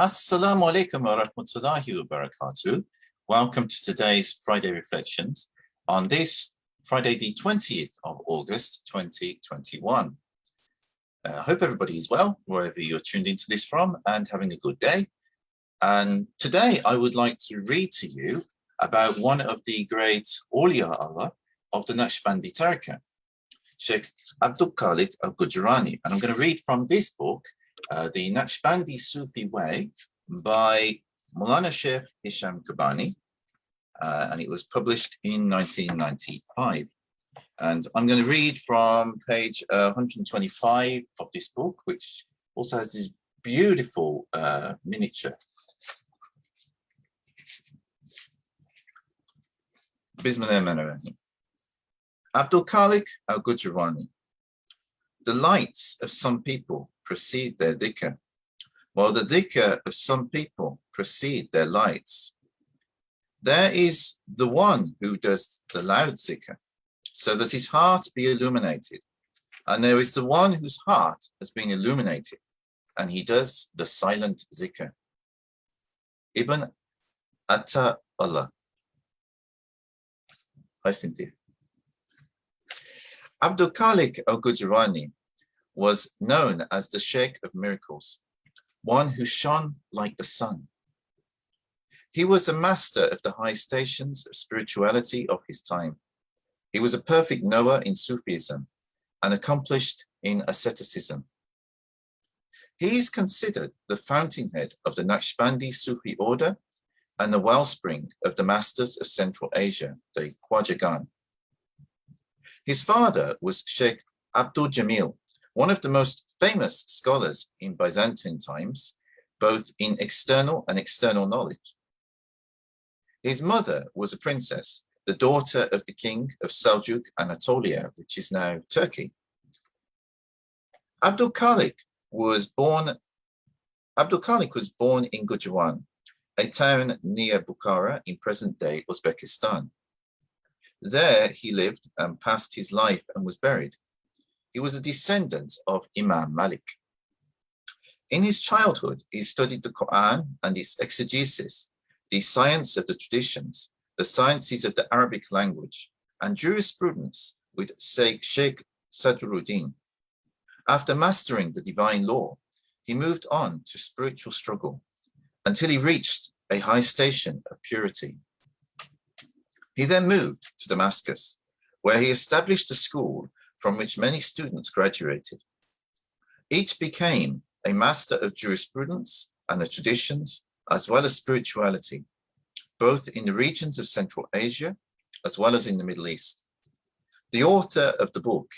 Assalamu alaikum wa rahmatullahi wa barakatuh. Welcome to today's Friday Reflections on this Friday, the 20th of August, 2021. I hope everybody is well, wherever you're tuned into this from, and having a good day. And today I would like to read to you about one of the great awliya Allah of the Naqshbandi Tariqah, Shaykh Abdul Khaliq al-Ghujdawani. And I'm going to read from this book, the Naqshbandi Sufi Way by Mawlana Shaykh Hisham Kabbani, and it was published in 1995. And I'm going to read from page 125 of this book, which also has this beautiful miniature. Bismillahirrahmanirrahim. Abdul Khaliq al-Ghujdawani. The lights of some people precede their dhikr, while the dhikr of some people precede their lights. There is the one who does the loud zikr, so that his heart be illuminated, and there is the one whose heart has been illuminated, and he does the silent zikr. Ibn Atta Allah. Abdul Khaliq al-Ghujdawani was known as the Sheikh of Miracles, one who shone like the sun. He was a master of the high stations of spirituality of his time. He was a perfect knower in Sufism and accomplished in asceticism. He is considered the fountainhead of the Naqshbandi Sufi order and the wellspring of the masters of Central Asia, the Khwajagan. His father was Shaykh Abdul Jamil, one of the most famous scholars in Byzantine times, both in external and external knowledge. His mother was a princess, the daughter of the king of Seljuk Anatolia, which is now Turkey. Abdul Khaliq was born in Gujwan, a town near Bukhara in present-day Uzbekistan. There he lived and passed his life and was buried. He was a descendant of Imam Malik. In his childhood, he studied the Quran and its exegesis, the science of the traditions, the sciences of the Arabic language, and jurisprudence with Shaykh Sadruddin. After mastering the divine law, he moved on to spiritual struggle until he reached a high station of purity. He then moved to Damascus, where he established a school from which many students graduated. Each became a master of jurisprudence and the traditions, as well as spirituality, both in the regions of Central Asia, as well as in the Middle East. The author of the book,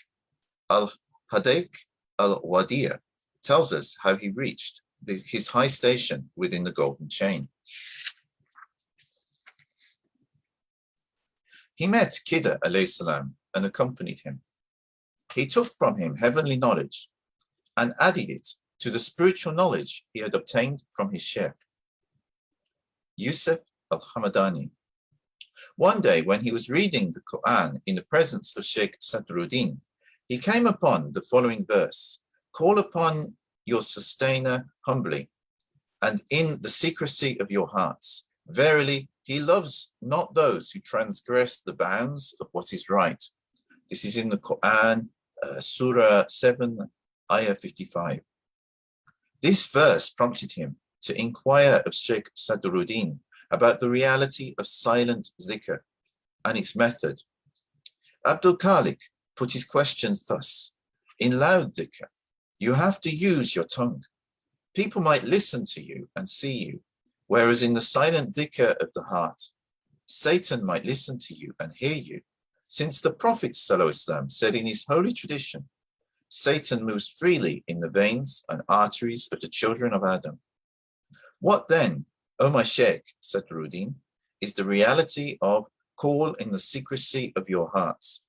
Al-Hadayq al-Wadiya, tells us how he reached his high station within the golden chain. He met Khidr alayhi salam and accompanied him. He took from him heavenly knowledge and added it to the spiritual knowledge he had obtained from his sheikh, Yusuf al-Hamadani. One day when he was reading the Quran in the presence of Shaykh Sadruddin, he came upon the following verse: "Call upon your sustainer humbly and in the secrecy of your hearts. Verily, he loves not those who transgress the bounds of what is right." This is in the Quran, Surah 7, Ayah 55. This verse prompted him to inquire of Shaykh Sadruddin about the reality of silent zikr and its method. Abdul Khaliq put his question thus: in loud zikr, you have to use your tongue. People might listen to you and see you, whereas in the silent dhikr of the heart, Satan might listen to you and hear you, since the Prophet ﷺ said in his holy tradition, Satan moves freely in the veins and arteries of the children of Adam. What then, O my Shaykh Sadruddin, is the reality of call in the secrecy of your hearts?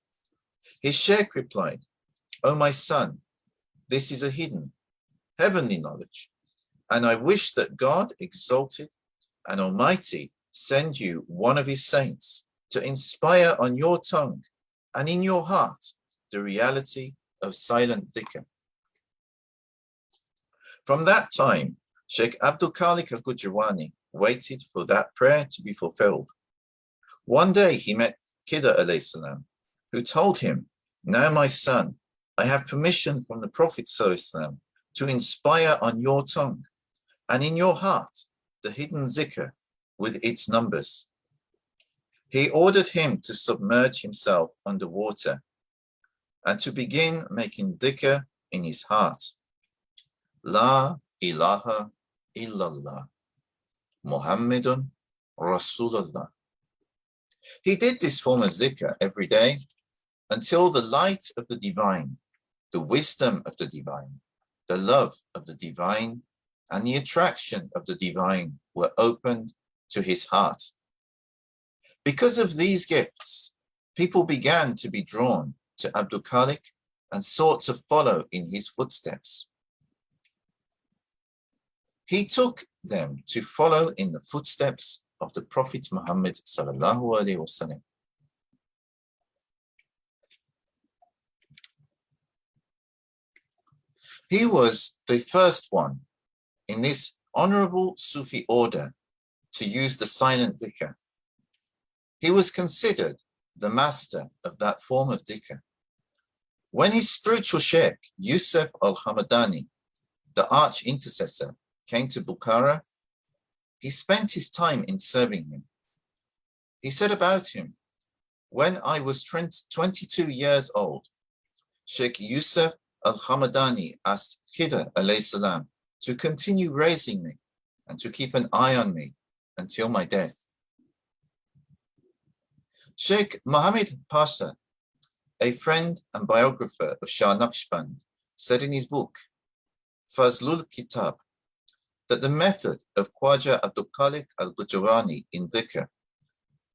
His Shaykh replied, O my son, this is a hidden, heavenly knowledge, and I wish that God exalted and Almighty send you one of his saints to inspire on your tongue and in your heart the reality of silent dhikr. From that time, Shaykh Abdul Khaliq al-Ghujdawani waited for that prayer to be fulfilled. One day he met Khidr alayhi salam, who told him, "Now my son, I have permission from the Prophet ﷺ to inspire on your tongue and in your heart the hidden zikr with its numbers." He ordered him to submerge himself under water and to begin making dhikr in his heart. La ilaha illallah, Muhammadun Rasulullah. He did this form of zikr every day until the light of the divine, the wisdom of the divine, the love of the divine, and the attraction of the divine were opened to his heart. Because of these gifts, people began to be drawn to Abdul Khaliq and sought to follow in his footsteps. He took them to follow in the footsteps of the Prophet Muhammad sallallahu alaihi wasallam. He was the first one in this honorable Sufi order to use the silent dhikr. He was considered the master of that form of dhikr. When his spiritual sheikh, Yusuf al-Hamadani, the arch intercessor, came to Bukhara, he spent his time in serving him. He said about him, "When I was 22 years old, Sheikh Yusuf al-Hamadani asked Khidr alayhi salam to continue raising me and to keep an eye on me until my death." Sheikh Mohammed Pasha, a friend and biographer of Shah Naqshband, said in his book, Fazlul Kitab, that the method of Khwaja Abdul Khaliq al-Ghujdawani in dhikr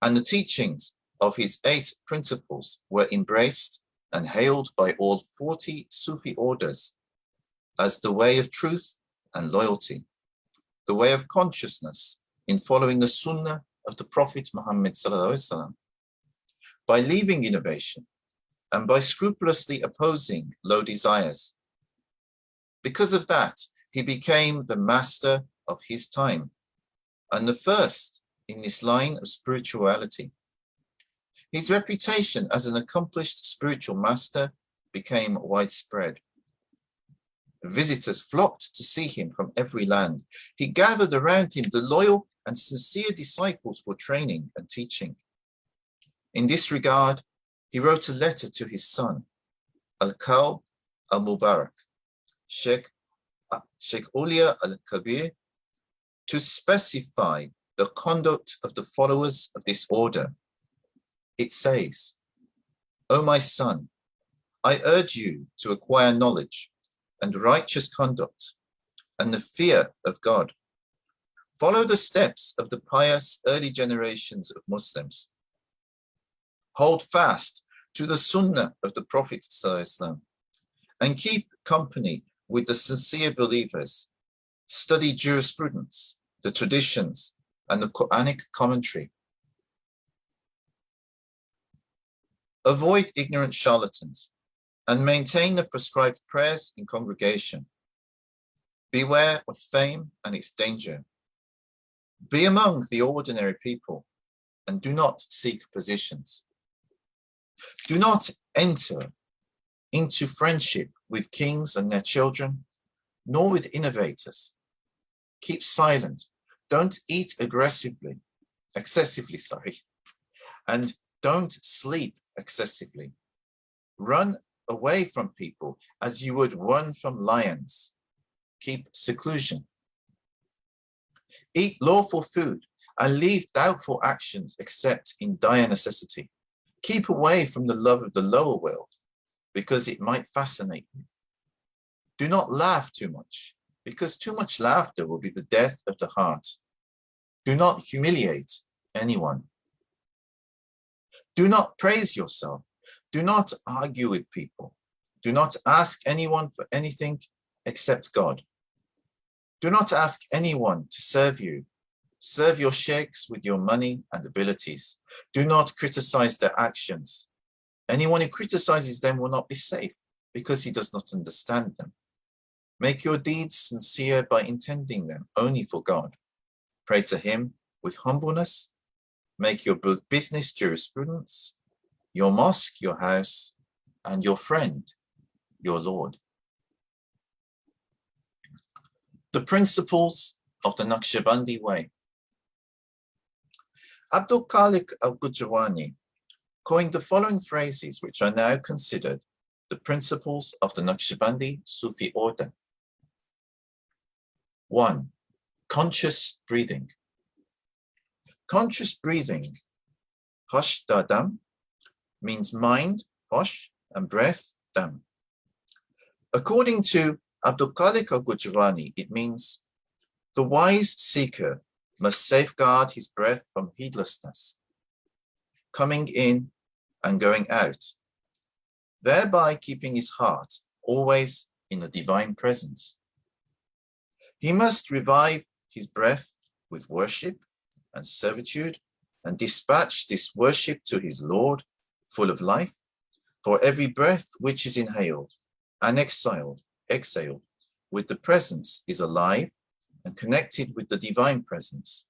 and the teachings of his 8 principles were embraced and hailed by all 40 Sufi orders as the way of truth and loyalty, the way of consciousness in following the sunnah of the Prophet Muhammad sallallahu alaihi wasallam, by leaving innovation and by scrupulously opposing low desires. Because of that, he became the master of his time and the first in this line of spirituality. His reputation as an accomplished spiritual master became widespread. Visitors flocked to see him from every land. He gathered around him the loyal and sincere disciples for training and teaching. In this regard, he wrote a letter to his son, Al-Kalb al-Mubarak, Sheikh Ulia al-Kabir, to specify the conduct of the followers of this order. It says, "O my son, I urge you to acquire knowledge and righteous conduct and the fear of God. Follow the steps of the pious early generations of Muslims. Hold fast to the sunnah of the Prophet ﷺ and keep company with the sincere believers. Study jurisprudence, the traditions, and the Quranic commentary. Avoid ignorant charlatans and maintain the prescribed prayers in congregation. Beware of fame and its danger. Be among the ordinary people and do not seek positions. Do not enter into friendship with kings and their children, nor with innovators. Keep silent. Don't eat excessively, and don't sleep excessively. Run away from people as you would run from lions. Keep seclusion. Eat lawful food and leave doubtful actions except in dire necessity. Keep away from the love of the lower world, because it might fascinate you. Do not laugh too much, because too much laughter will be the death of the heart. Do not humiliate anyone. Do not praise yourself. Do not argue with people. Do not ask anyone for anything except God. Do not ask anyone to serve you. Serve your shaykhs with your money and abilities. Do not criticize their actions. Anyone who criticizes them will not be safe because he does not understand them. Make your deeds sincere by intending them only for God. Pray to Him with humbleness. Make your business jurisprudence, your mosque your house, and your friend your Lord. The principles of the Naqshbandi way. Abdul Khaliq al-Ghujdawani coined the following phrases, which are now considered the principles of the Naqshbandi Sufi order. 1. Conscious breathing. Conscious breathing, hosh dadam, means mind, hosh, and breath, dam. According to Abdul Khaliq al-Ghujdawani, it means the wise seeker must safeguard his breath from heedlessness, coming in and going out, thereby keeping his heart always in the divine presence. He must revive his breath with worship and servitude and dispatch this worship to his Lord full of life, for every breath which is inhaled and exhaled with the presence is alive and connected with the divine presence.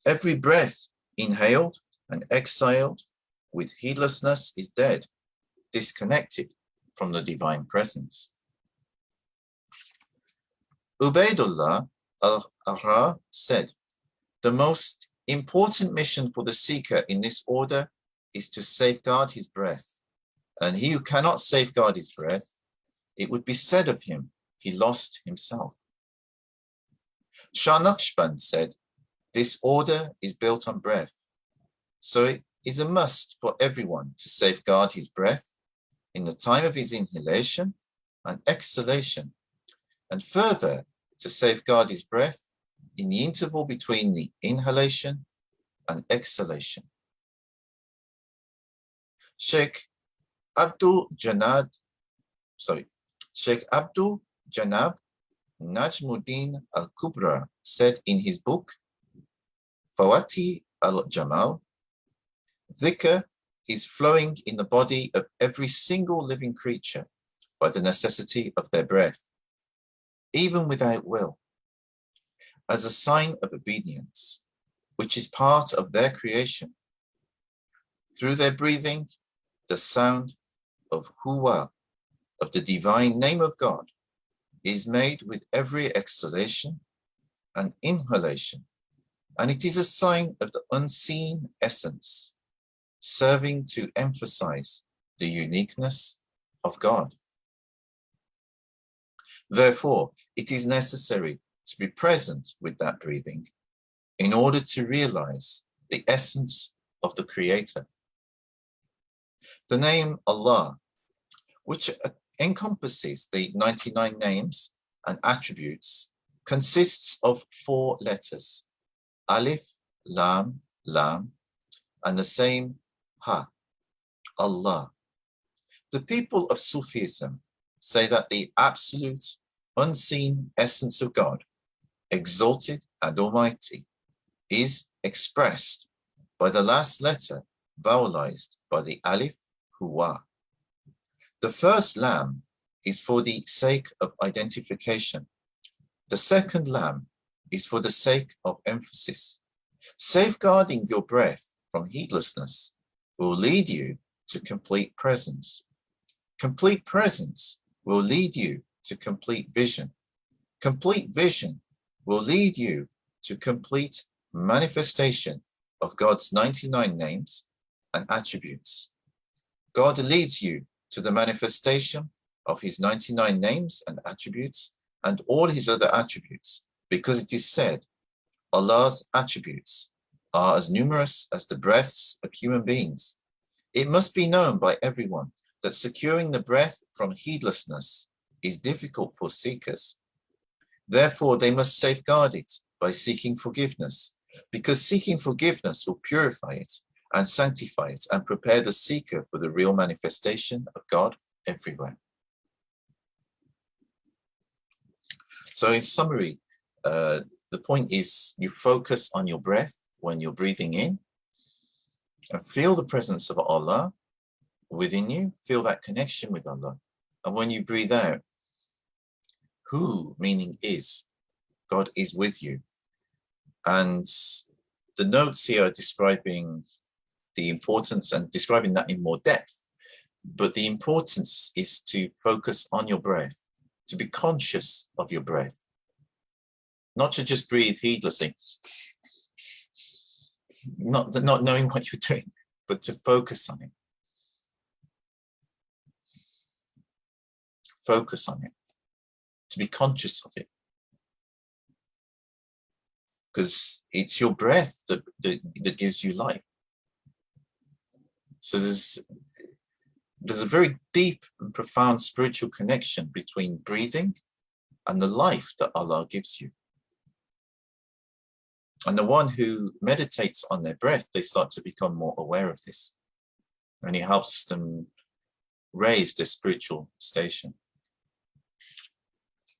Every breath inhaled and exhaled with heedlessness is dead, disconnected from the divine presence. Ubaidullah al-Ahrar said, the most important mission for the seeker in this order is to safeguard his breath. And he who cannot safeguard his breath, it would be said of him, he lost himself. Shah Naqshband said, this order is built on breath. So it is a must for everyone to safeguard his breath in the time of his inhalation and exhalation, and further to safeguard his breath in the interval between the inhalation and exhalation. Shaykh Abdul Janab Najmuddin al-Kubra said in his book, Fawati al-Jamal, dhikr is flowing in the body of every single living creature by the necessity of their breath, even without will, as a sign of obedience, which is part of their creation. Through their breathing, the sound of huwa, of the divine name of God, is made with every exhalation and inhalation, and it is a sign of the unseen essence, serving to emphasize the uniqueness of God. Therefore, it is necessary to be present with that breathing in order to realize the essence of the Creator. The name Allah, which encompasses the 99 names and attributes, consists of 4 letters, Alif, Lam, Lam, and the same Ha, Allah. The people of Sufism say that the absolute, unseen essence of God, exalted and almighty, is expressed by the last letter vowelized by the Alif, Huwa. The first Lam is for the sake of identification. The second Lam is for the sake of emphasis. Safeguarding your breath from heedlessness will lead you to complete presence. Complete presence will lead you to complete vision. Complete vision will lead you to complete manifestation of God's 99 names and attributes. God leads you to the manifestation of his 99 names and attributes and all his other attributes, because it is said, Allah's attributes are as numerous as the breaths of human beings. It must be known by everyone that securing the breath from heedlessness is difficult for seekers. Therefore, they must safeguard it by seeking forgiveness, because seeking forgiveness will purify it and sanctify it and prepare the seeker for the real manifestation of God everywhere. So in summary, the point is you focus on your breath when you're breathing in and feel the presence of Allah within you, feel that connection with Allah. And when you breathe out, Hu meaning is. God is with you. And the notes here are describing the importance and describing that in more depth. But the importance is to focus on your breath, to be conscious of your breath, not to just breathe heedlessly, not knowing what you're doing, but to focus on it. Focus on it, to be conscious of it. Because it's your breath that gives you life. So there's a very deep and profound spiritual connection between breathing and the life that Allah gives you. And the one who meditates on their breath, they start to become more aware of this. And it helps them raise their spiritual station.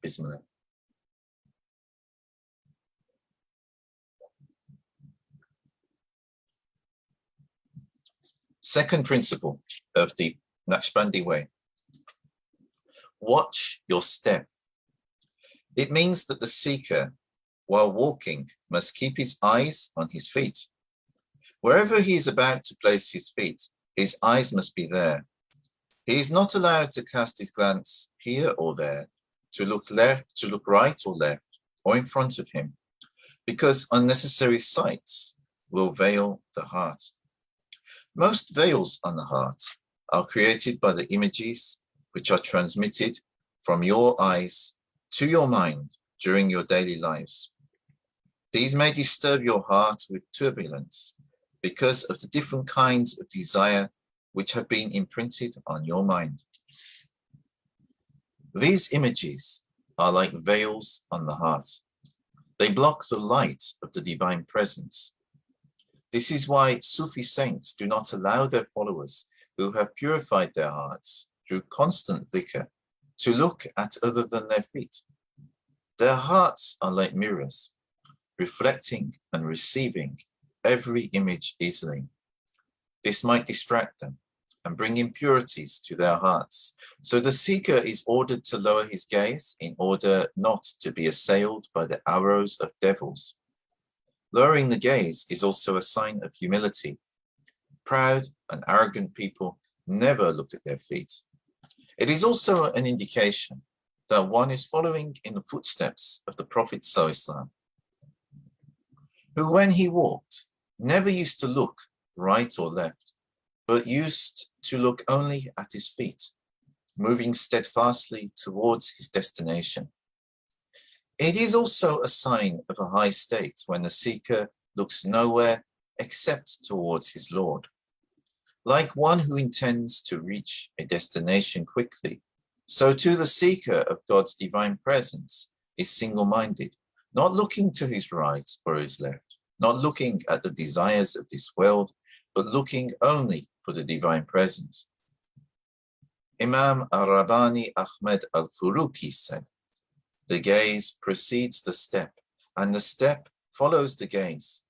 Bismillah. Second principle of the Naqshbandi way. Watch your step. It means that the seeker, while walking, must keep his eyes on his feet. Wherever he is about to place his feet, his eyes must be there. He is not allowed to cast his glance here or there, to look left, to look right or left, or in front of him, because unnecessary sights will veil the heart. Most veils on the heart are created by the images which are transmitted from your eyes to your mind during your daily lives. These may disturb your heart with turbulence because of the different kinds of desire which have been imprinted on your mind. These images are like veils on the heart. They block the light of the divine presence. This is why Sufi saints do not allow their followers who have purified their hearts through constant dhikr to look at other than their feet. Their hearts are like mirrors, reflecting and receiving every image easily. This might distract them and bring impurities to their hearts. So the seeker is ordered to lower his gaze in order not to be assailed by the arrows of devils. Lowering the gaze is also a sign of humility. Proud and arrogant people never look at their feet. It is also an indication that one is following in the footsteps of the Prophet ﷺ, who when he walked, never used to look right or left, but used to look only at his feet, moving steadfastly towards his destination. It is also a sign of a high state when the seeker looks nowhere except towards his Lord. Like one who intends to reach a destination quickly, so too the seeker of God's divine presence is single-minded, not looking to his right or his left, not looking at the desires of this world, but looking only for the divine presence. Imam al-Rabbani Ahmed al-Furuki said, "The gaze precedes the step, and the step follows the gaze.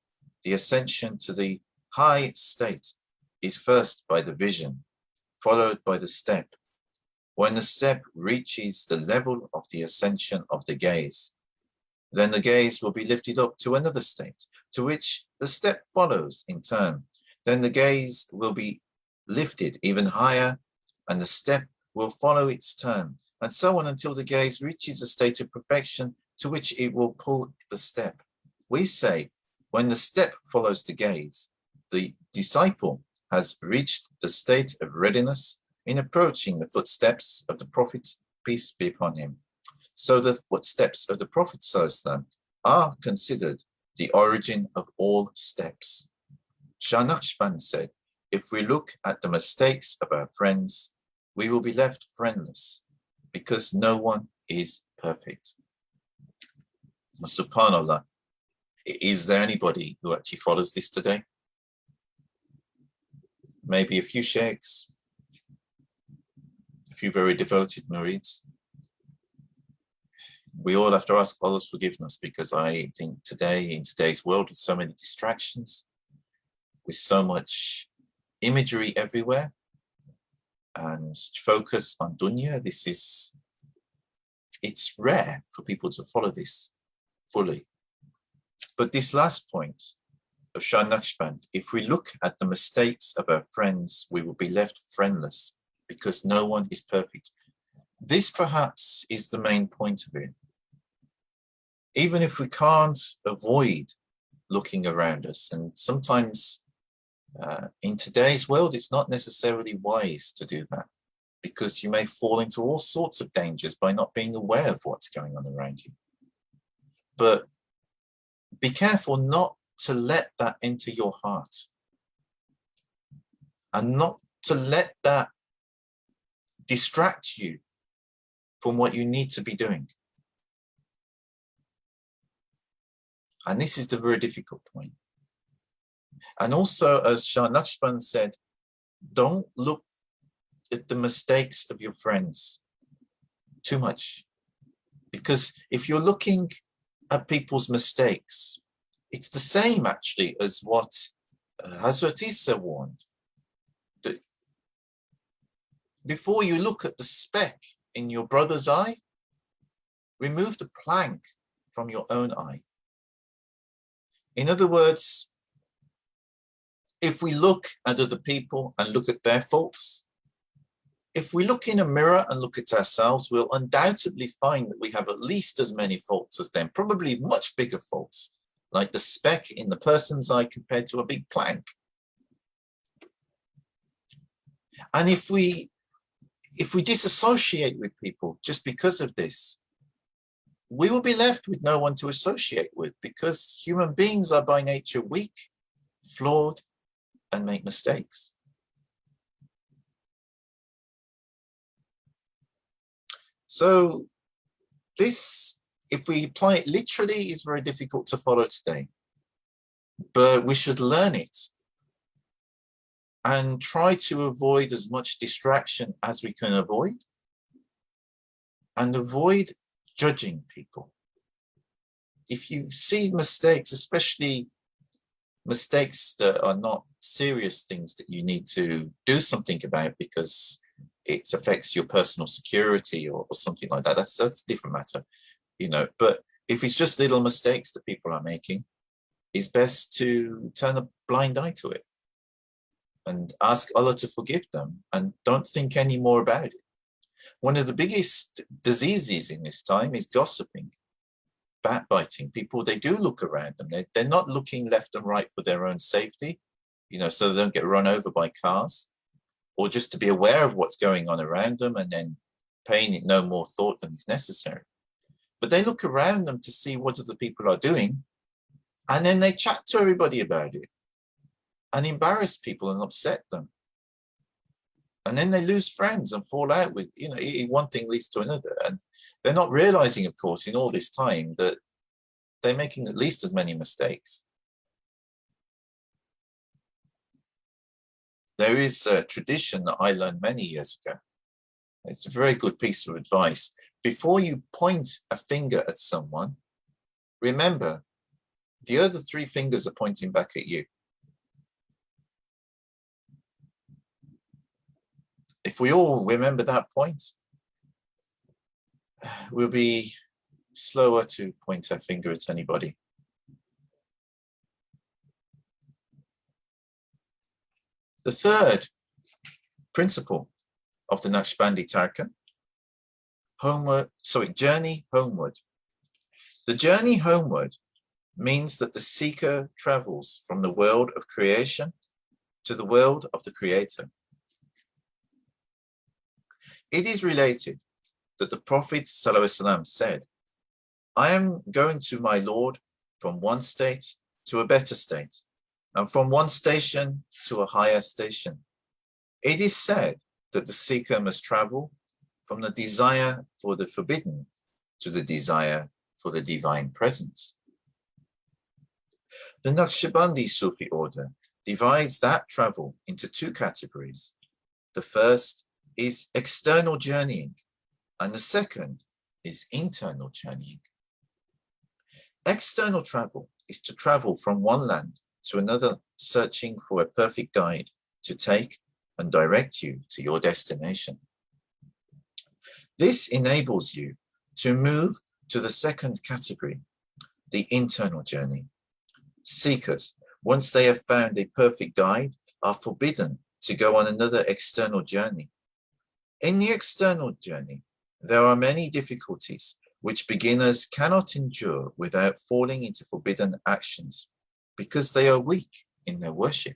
The ascension to the high state is first by the vision, followed by the step. When the step reaches the level of the ascension of the gaze, then the gaze will be lifted up to another state, to which the step follows in turn. Then the gaze will be lifted even higher, and the step will follow its turn, and so on until the gaze reaches a state of perfection to which it will pull the step. We say, when the step follows the gaze, the disciple has reached the state of readiness in approaching the footsteps of the Prophet, peace be upon him. So the footsteps of the Prophet ﷺ are considered the origin of all steps." Shah Naqshband said, "If we look at the mistakes of our friends, we will be left friendless, because no one is perfect." SubhanAllah, is there anybody who actually follows this today? Maybe a few shaykhs, a few very devoted murids. We all have to ask Allah's forgiveness, because I think today, in today's world, with so many distractions, with so much imagery everywhere, and focus on dunya, this is it's rare for people to follow this fully. But this last point of Shah Naqshband, if we look at the mistakes of our friends, we will be left friendless because no one is perfect. This perhaps is the main point of it. Even if we can't avoid looking around us, and sometimes in today's world, it's not necessarily wise to do that because you may fall into all sorts of dangers by not being aware of what's going on around you. But be careful not to let that enter your heart and not to let that distract you from what you need to be doing. And this is the very difficult point. And also, as Shah Naqshband said, don't look at the mistakes of your friends too much. Because if you're looking at people's mistakes, it's the same actually as what Hazrat Isa warned. That before you look at the speck in your brother's eye, remove the plank from your own eye. In other words, if we look at other people and look at their faults, if we look in a mirror and look at ourselves, we'll undoubtedly find that we have at least as many faults as them, probably much bigger faults, like the speck in the person's eye compared to a big plank. And if we disassociate with people just because of this, we will be left with no one to associate with, because human beings are by nature weak, flawed, and make mistakes. So this, if we apply it literally, is very difficult to follow today. But we should learn it and try to avoid as much distraction as we can avoid, and avoid judging people. If you see mistakes, especially mistakes that are not serious things that you need to do something about because it affects your personal security or something like that, that's a different matter, you know. But if it's just little mistakes that people are making, it's best to turn a blind eye to it and ask Allah to forgive them and don't think any more about it. One of the biggest diseases in this time is gossiping, backbiting. People, they do look around them. They're not looking left and right for their own safety, you know, so they don't get run over by cars, or just to be aware of what's going on around them and then paying it no more thought than is necessary. But they look around them to see what other people are doing, and then they chat to everybody about it and embarrass people and upset them. And then they lose friends and fall out with, you know, one thing leads to another. And they're not realizing, of course, in all this time that they're making at least as many mistakes. There is a tradition that I learned many years ago. It's a very good piece of advice. Before you point a finger at someone, remember the other three fingers are pointing back at you. If we all remember that point, we'll be slower to point our finger at anybody. The third principle of the Naqshbandi Tarka, journey homeward. The journey homeward means that the seeker travels from the world of creation to the world of the Creator. It is related that the Prophet ﷺ said, I am going to my Lord from one state to a better state, and from one station to a higher station. It is said that the seeker must travel from the desire for the forbidden to the desire for the divine presence. The Naqshbandi Sufi order divides that travel into two categories. The first is external journeying, and the second is internal journeying. External travel is to travel from one land to another, searching for a perfect guide to take and direct you to your destination. This enables you to move to the second category, the internal journey. Seekers, once they have found a perfect guide, are forbidden to go on another external journey. In the external journey, there are many difficulties which beginners cannot endure without falling into forbidden actions, because they are weak in their worship.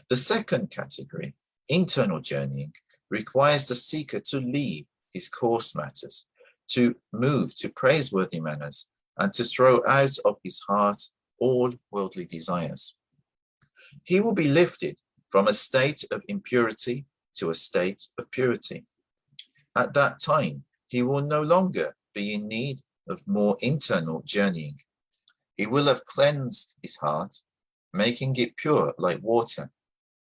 The second category, internal journeying, requires the seeker to leave his coarse matters, to move to praiseworthy manners, and to throw out of his heart all worldly desires. He will be lifted from a state of impurity to a state of purity. At that time, he will no longer be in need of more internal journeying. He will have cleansed his heart, making it pure like water,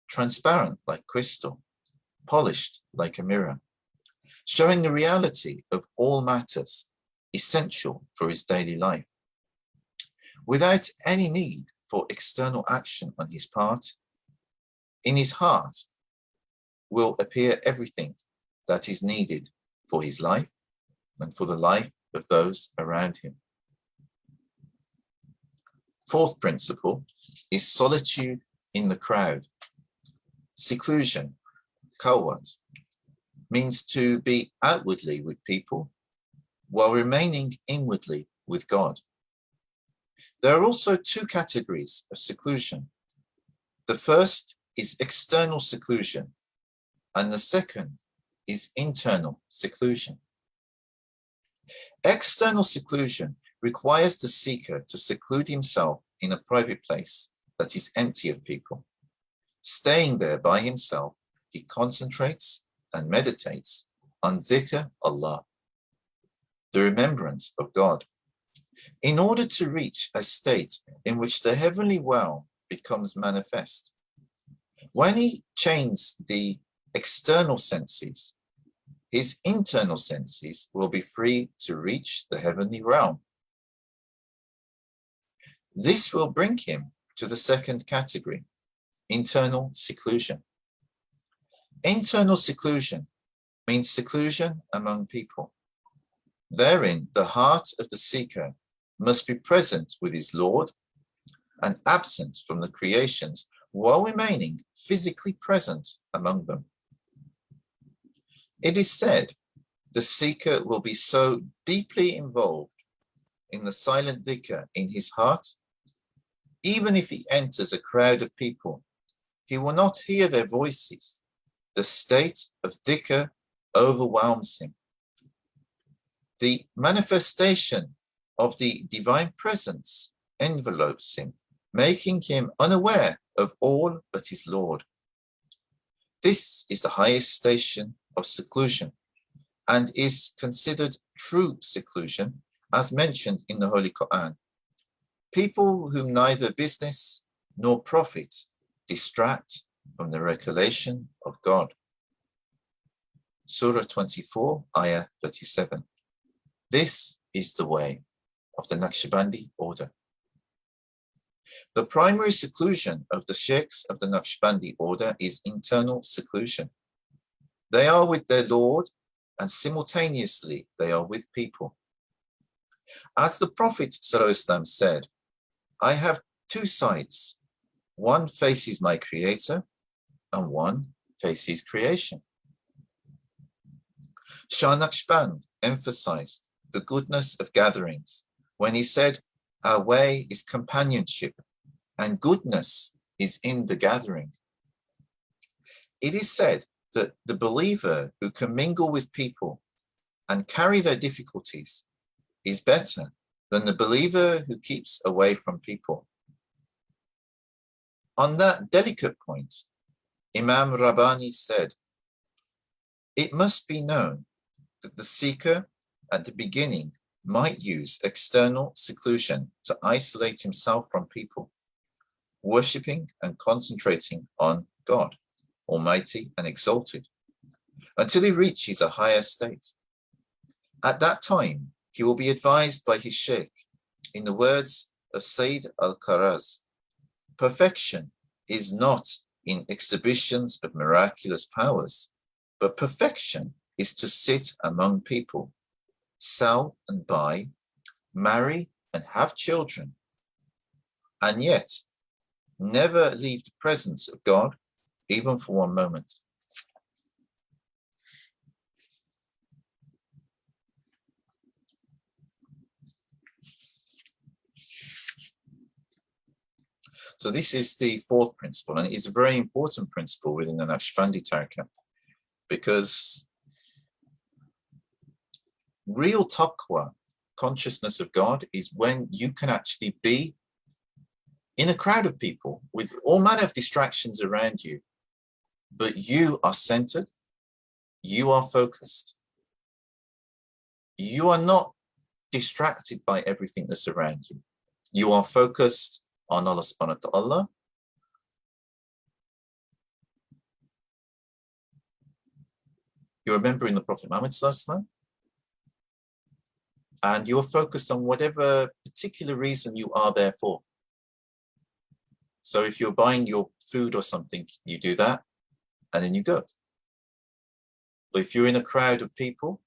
transparent like crystal, polished like a mirror, showing the reality of all matters essential for his daily life. Without any need for external action on his part, in his heart will appear everything that is needed for his life and for the life of those around him. Fourth principle is solitude in the crowd. Seclusion, khalwat, means to be outwardly with people while remaining inwardly with God. There are also two categories of seclusion. The first is external seclusion, and the second is internal seclusion. External seclusion requires the seeker to seclude himself in a private place that is empty of people. Staying there by himself, he concentrates and meditates on dhikr Allah, the remembrance of God, in order to reach a state in which the heavenly realm becomes manifest. When he chains the external senses, his internal senses will be free to reach the heavenly realm. This will bring him to the second category, internal seclusion. Internal seclusion means seclusion among people. Therein, the heart of the seeker must be present with his Lord and absent from the creations while remaining physically present among them. It is said the seeker will be so deeply involved in the silent dhikr in his heart, even if he enters a crowd of people, he will not hear their voices. The state of dhikr overwhelms him. The manifestation of the divine presence envelopes him, making him unaware of all but his Lord. This is the highest station of seclusion and is considered true seclusion as mentioned in the Holy Quran. People whom neither business nor profit distract from the recollection of God. Surah 24, Ayah 37. This is the way of the Naqshbandi order. The primary seclusion of the shaykhs of the Naqshbandi order is internal seclusion. They are with their Lord and simultaneously they are with people. As the Prophet ﷺ said, I have two sides. One faces my Creator and one faces creation. Shah Naqshband emphasized the goodness of gatherings when he said, our way is companionship and goodness is in the gathering. It is said that the believer who can mingle with people and carry their difficulties is better than the believer who keeps away from people. On that delicate point, Imam Rabbani said, it must be known that the seeker at the beginning might use external seclusion to isolate himself from people, worshipping and concentrating on God, Almighty and exalted, until he reaches a higher state. At that time, he will be advised by his sheikh, in the words of Sayyid al-Qaraz, perfection is not in exhibitions of miraculous powers, but perfection is to sit among people, sell and buy, marry and have children, and yet never leave the presence of God, even for one moment. So this is the fourth principle, and it's a very important principle within the Naqshbandi Tariqah, because real taqwa, consciousness of God, is when you can actually be in a crowd of people with all manner of distractions around you, but you are centered, you are focused. You are not distracted by everything that's around you. You are focused on Allah subhanahu wa ta'ala. You're remembering the Prophet Muhammad sallallahu alaihi wasallam, and you are focused on whatever particular reason you are there for. So if you're buying your food or something, you do that, and then you go. But if you're in a crowd of people,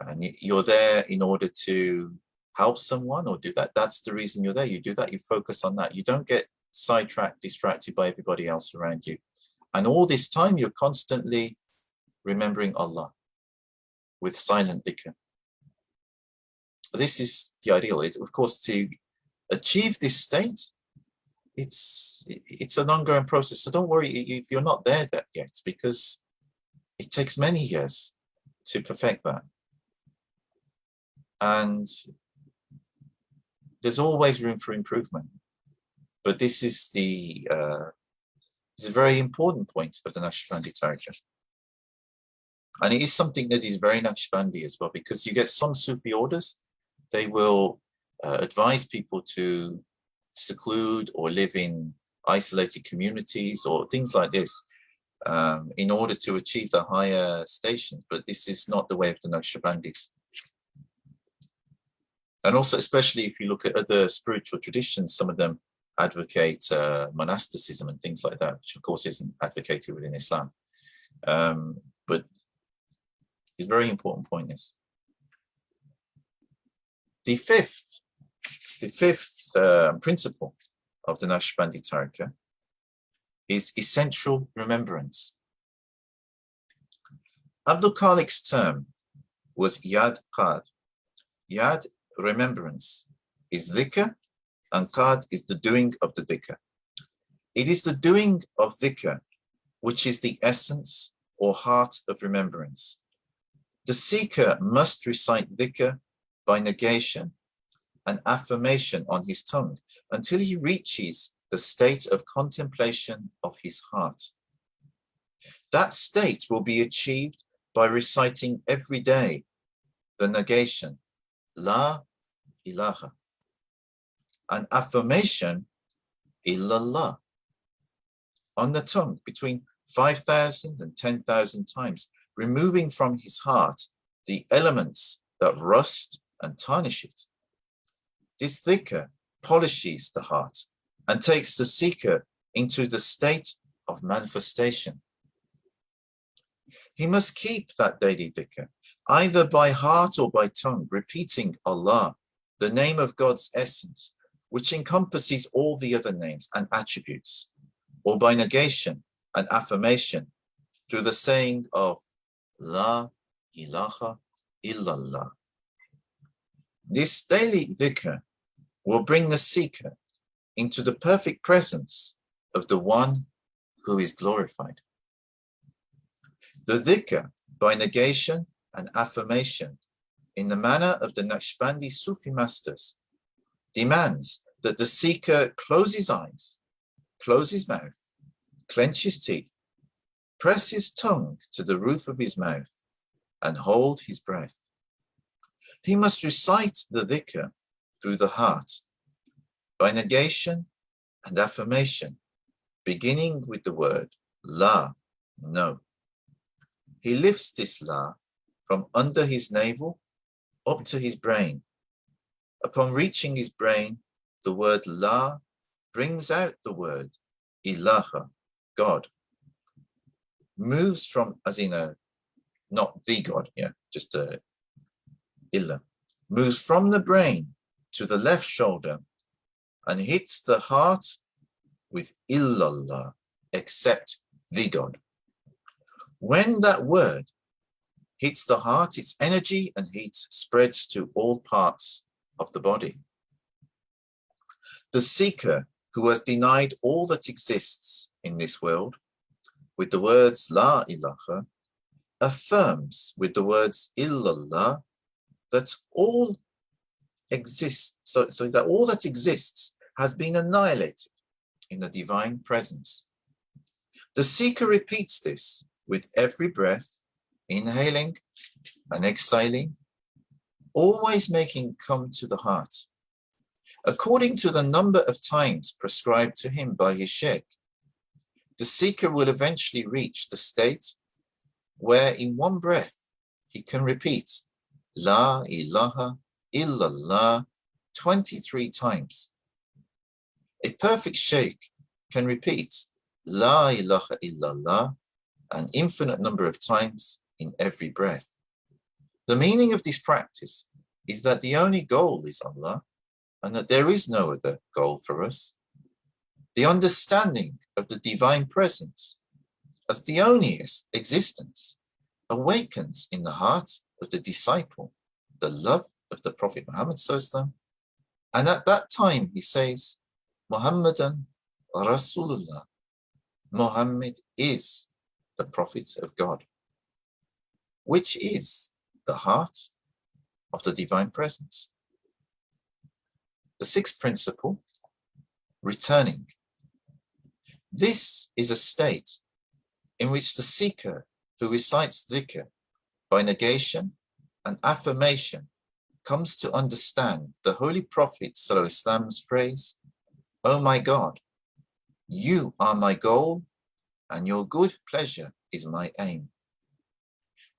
and you're there in order to help someone or do that, that's the reason you're there. You do that, you focus on that. You don't get sidetracked, distracted by everybody else around you. And all this time, you're constantly remembering Allah with silent dhikr. This is the ideal. Of course, to achieve this state, it's an ongoing process. So don't worry if you're not there yet, because it takes many years to perfect that. And there's always room for improvement. But this is the it's a very important point of the Naqshbandi Tariqah. And it is something that is very Naqshbandi as well, because you get some Sufi orders, they will advise people to seclude or live in isolated communities or things like this in order to achieve the higher station. But this is not the way of the Naqshbandis. And also, especially if you look at other spiritual traditions, some of them advocate monasticism and things like that, which of course isn't advocated within Islam. But it's a very important point is. The fifth principle of the Naqshbandi Tariqah is essential remembrance. Abdul Khaliq's term was Yad Qad. Yad, remembrance, is dhikr, and qad is the doing of the dhikr. It is the doing of dhikr which is the essence or heart of remembrance. The seeker must recite dhikr by negation and affirmation on his tongue until he reaches the state of contemplation of his heart. That state will be achieved by reciting every day the negation, La ilaha, and affirmation, illallah, on the tongue between 5,000 and 10,000 times, removing from his heart the elements that rust and tarnish it. This dhikr polishes the heart and takes the seeker into the state of manifestation. He must keep that daily dhikr, either by heart or by tongue, repeating Allah, the name of God's essence, which encompasses all the other names and attributes, or by negation and affirmation through the saying of La ilaha illallah. This daily dhikr will bring the seeker into the perfect presence of the one who is glorified. The dhikr, by negation and affirmation, in the manner of the Naqshbandi Sufi masters, demands that the seeker close his eyes, close his mouth, clench his teeth, press his tongue to the roof of his mouth, and hold his breath. He must recite the dhikr through the heart, by negation and affirmation, beginning with the word La, no. He lifts this La from under his navel up to his brain. Upon reaching his brain, the word La brings out the word Ilaha, God. Moves from, as in a, not the God, yeah, just illa, moves from the brain to the left shoulder and hits the heart with illallah, except the God. When that word hits the heart, its energy and heat spreads to all parts of the body. The seeker who has denied all that exists in this world with the words La ilaha affirms with the words illallah that all exists, so that all that exists has been annihilated in the divine presence. The seeker repeats this with every breath, inhaling and exhaling, always making come to the heart. According to the number of times prescribed to him by his sheikh, the seeker will eventually reach the state where in one breath he can repeat La ilaha illallah 23 times. A perfect sheikh can repeat La ilaha illallah an infinite number of times in every breath. The meaning of this practice is that the only goal is Allah and that there is no other goal for us. The understanding of the divine presence as the only existence awakens in the heart of the disciple the love of the Prophet Muhammad ﷺ, and at that time he says, Muhammadan Rasulullah, Muhammad is the Prophet of God, which is the heart of the divine presence. The sixth principle, returning. This is a state in which the seeker who recites dhikr by negation and affirmation comes to understand the Holy Prophet ﷺ's phrase, "Oh my God, you are my goal and your good pleasure is my aim."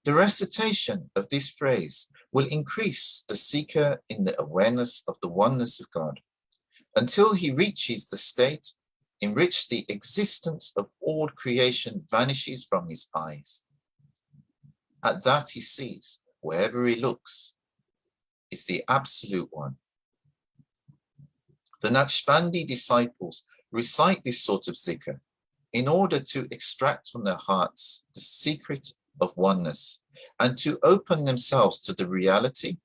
The recitation of this phrase will increase the seeker in the awareness of the oneness of God until he reaches the state in which the existence of all creation vanishes from his eyes. At that he sees, wherever he looks, is the Absolute One. The Naqshbandi disciples recite this sort of zikr in order to extract from their hearts the secret of oneness and to open themselves to the reality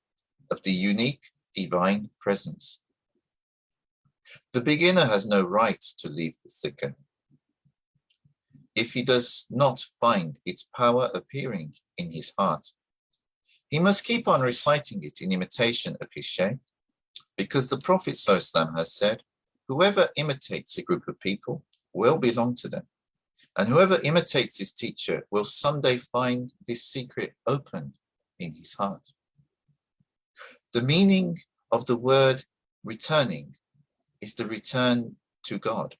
of the unique divine presence. The beginner has no right to leave the zikr if he does not find its power appearing in his heart. He must keep on reciting it in imitation of his shaykh, because the Prophet ﷺ has said, whoever imitates a group of people will belong to them, and whoever imitates his teacher will someday find this secret opened in his heart. The meaning of the word returning is the return to God,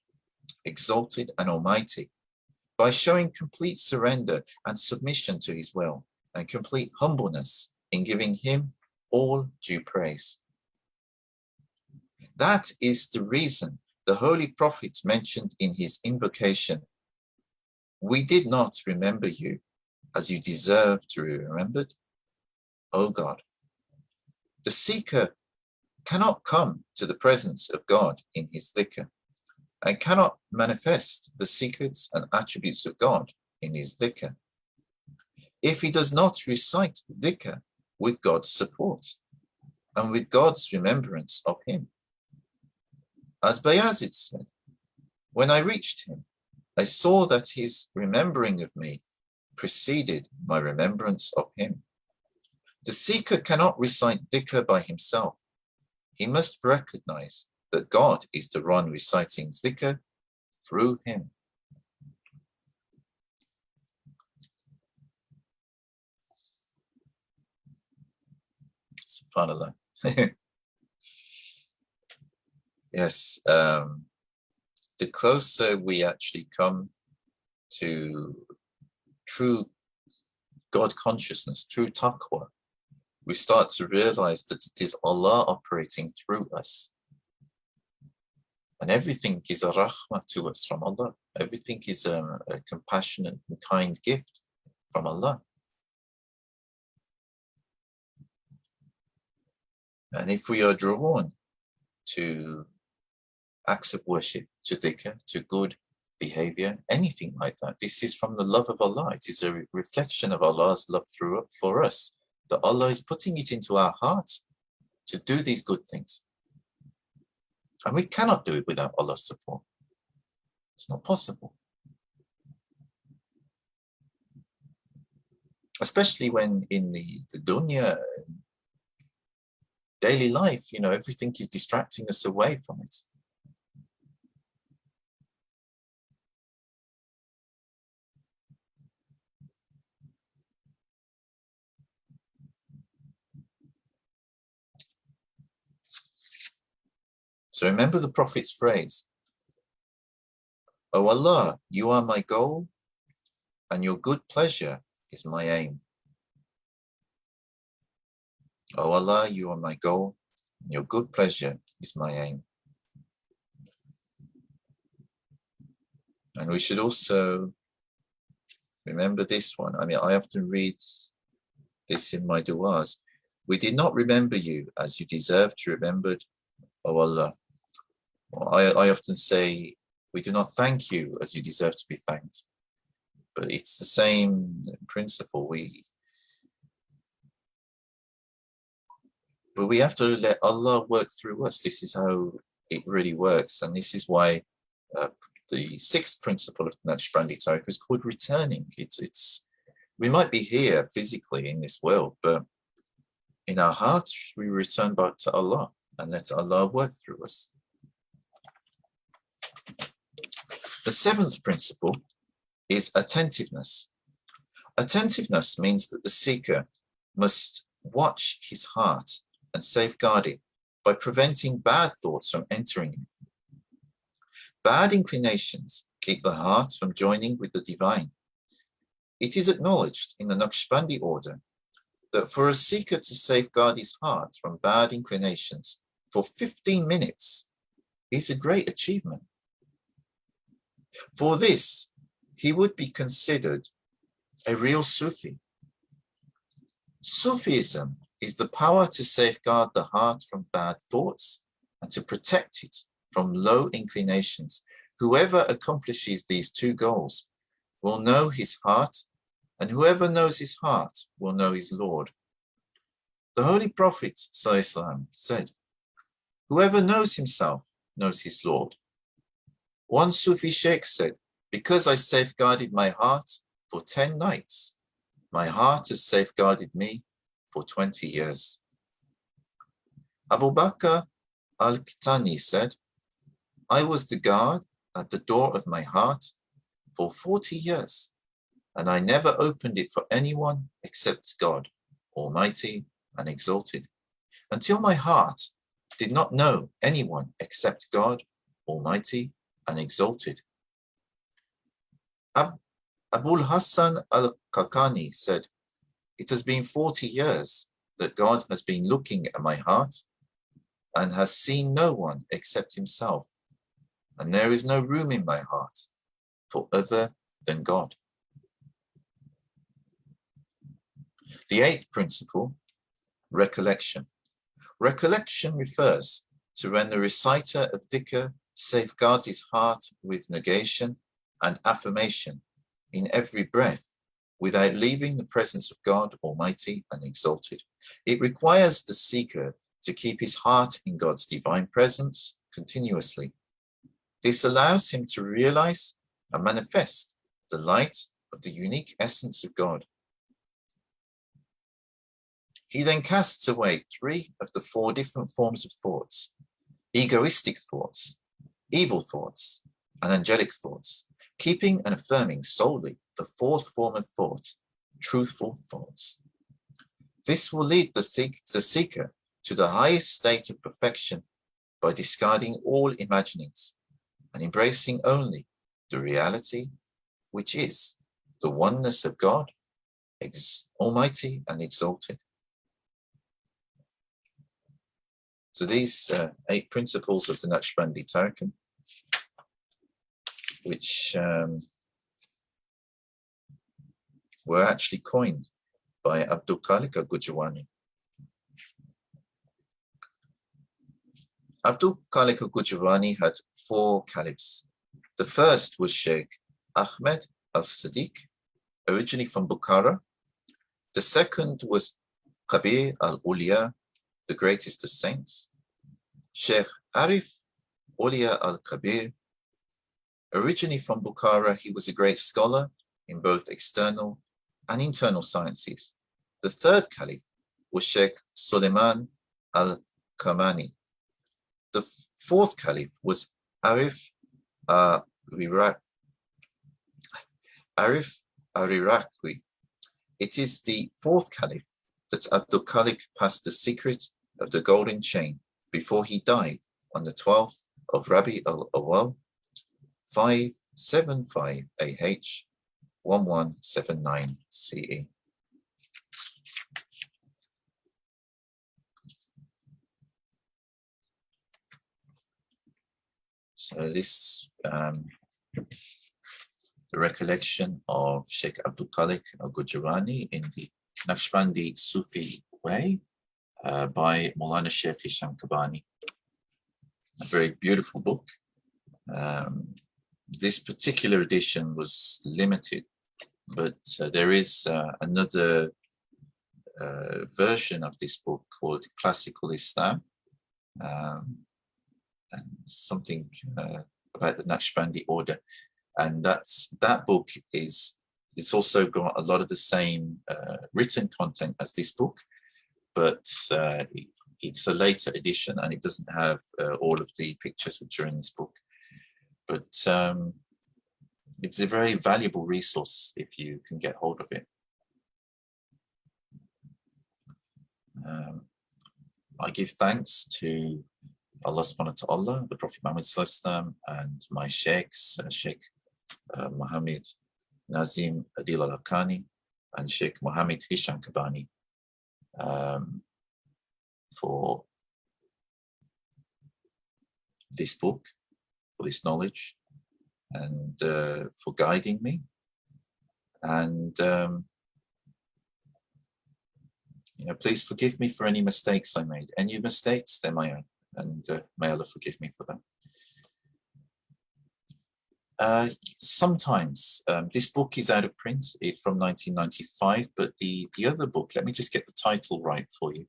exalted and almighty, by showing complete surrender and submission to his will and complete humbleness in giving him all due praise. That is the reason the Holy Prophet mentioned in his invocation, "We did not remember you as you deserve to be remembered, O God." The seeker cannot come to the presence of God in his dhikr and cannot manifest the secrets and attributes of God in his dhikr if he does not recite dhikr with God's support and with God's remembrance of him. As Bayazid said, when I reached him, I saw that his remembering of me preceded my remembrance of him. The seeker cannot recite dhikr by himself. He must recognize that God is the one reciting dhikr through him. SubhanAllah. Yes, the closer we actually come to true God consciousness, true taqwa, we start to realize that it is Allah operating through us. And everything is a rahmah to us from Allah. Everything is a compassionate and kind gift from Allah. And if we are drawn to acts of worship, to dhikr, to good behavior, anything like that, this is from the love of Allah. It is a reflection of Allah's love for us, that Allah is putting it into our hearts to do these good things. And we cannot do it without Allah's support. It's not possible. Especially when in the dunya, daily life, everything is distracting us away from it. So remember the Prophet's phrase, "O Allah, you are my goal, and your good pleasure is my aim." O Allah, you are my goal, and your good pleasure is my aim. And we should also remember this one. I often read this in my du'as. We did not remember you as you deserve to be remembered, O Allah. I often say, we do not thank you as you deserve to be thanked. But it's the same principle. But we have to let Allah work through us. This is how it really works. And this is why the sixth principle of the Naqshbandi Tariqah is called returning. We might be here physically in this world, but in our hearts, we return back to Allah and let Allah work through us. The seventh principle is attentiveness. Attentiveness means that the seeker must watch his heart and safeguard it by preventing bad thoughts from entering it. Bad inclinations keep the heart from joining with the divine. It is acknowledged in the Naqshbandi order that for a seeker to safeguard his heart from bad inclinations for 15 minutes is a great achievement. For this, he would be considered a real Sufi. Sufism is the power to safeguard the heart from bad thoughts and to protect it from low inclinations. Whoever accomplishes these two goals will know his heart, and whoever knows his heart will know his Lord. The Holy Prophet Salam said, "Whoever knows himself knows his Lord." One Sufi Shaykh said, "Because I safeguarded my heart for 10 nights, my heart has safeguarded me for 20 years. Abu Bakr al-Kitani said, "I was the guard at the door of my heart for 40 years, and I never opened it for anyone except God, Almighty and Exalted, until my heart did not know anyone except God, Almighty and Exalted." Abul Hassan al-Kakani said, "It has been 40 years that God has been looking at my heart and has seen no one except himself, and there is no room in my heart for other than God." The eighth principle, recollection. Recollection refers to when the reciter of dhikr safeguards his heart with negation and affirmation in every breath without leaving the presence of God Almighty and Exalted. It requires the seeker to keep his heart in God's divine presence continuously. This allows him to realize and manifest the light of the unique essence of God. He then casts away 3 of the 4 different forms of thoughts: egoistic thoughts, evil thoughts, and angelic thoughts, keeping and affirming solely the 4th form of thought, truthful thoughts. This will lead the seeker to the highest state of perfection by discarding all imaginings and embracing only the reality, which is the oneness of God, Almighty and Exalted. So these 8 principles of the Naqshbandi Tariqah, which were actually coined by Abdul Khaliq al-Ghujdawani. Abdul Khaliq al-Ghujdawani had 4 caliphs. The first was Shaykh Ahmed al-Sadiq, originally from Bukhara. The second was Kabir al-Uliya, the greatest of saints. Shaykh Arif Uliya al-Kabir, originally from Bukhara, he was a great scholar in both external and internal sciences. The third caliph was Shaykh Suleiman al-Kamani. The fourth caliph was Arif Ariraqwi. It is the fourth caliph that Abdul Khaliq passed the secret of the golden chain before he died on the 12th of Rabi al-Awwal, 575 AH, 1179 CE. So this, the recollection of Shaykh Abdul Khaliq al-Ghujdawani in the Naqshbandi Sufi Way by Mawlana Shaykh Hisham Kabbani. A very beautiful book. This particular edition was limited, but there is another version of this book called Classical Islam, and something about the Naqshbandi order. And that book it's also got a lot of the same written content as this book, but it's a later edition and it doesn't have all of the pictures which are in this book. But it's a very valuable resource if you can get hold of it. I give thanks to Allah subhanahu wa ta'ala, the Prophet Muhammad sallallahu, and my shaykhs, Shaykh Muhammad Nazim Adil al-Haqqani and Shaykh Muhammad Hisham Kabbani, for this book, for this knowledge, and for guiding me. And please forgive me for any mistakes I made. Any mistakes, they're my own, and may Allah forgive me for them. Sometimes this book is out of print. It's from 1995, but the other book, let me just get the title right for you.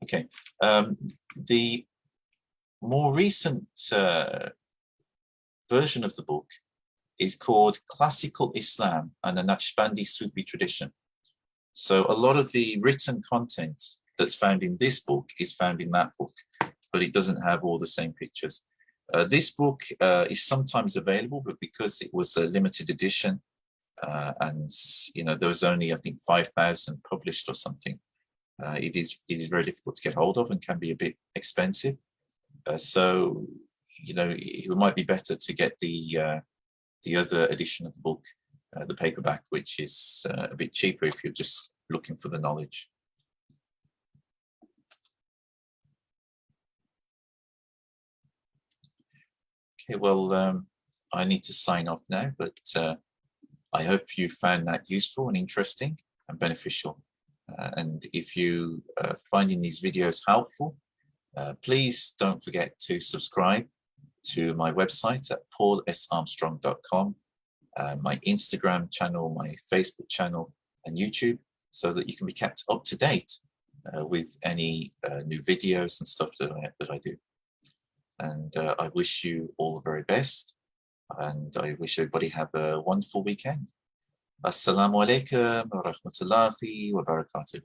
Okay, the more recent version of the book is called Classical Islam and the Naqshbandi Sufi Tradition. So a lot of the written content that's found in this book is found in that book, but it doesn't have all the same pictures. This book is sometimes available, but because it was a limited edition and there was only, I think, 5,000 published or something, it is very difficult to get hold of and can be a bit expensive. So it might be better to get the other edition of the book, the paperback, which is a bit cheaper if you're just looking for the knowledge. Okay, well, I need to sign off now, but I hope you found that useful and interesting and beneficial. And if you are finding these videos helpful, please don't forget to subscribe to my website at paulsarmstrong.com, my Instagram channel, my Facebook channel, and YouTube, so that you can be kept up to date with any new videos and stuff that I do. And I wish you all the very best, and I wish everybody have a wonderful weekend. Assalamu alaikum wa rahmatullahi wa barakatuh.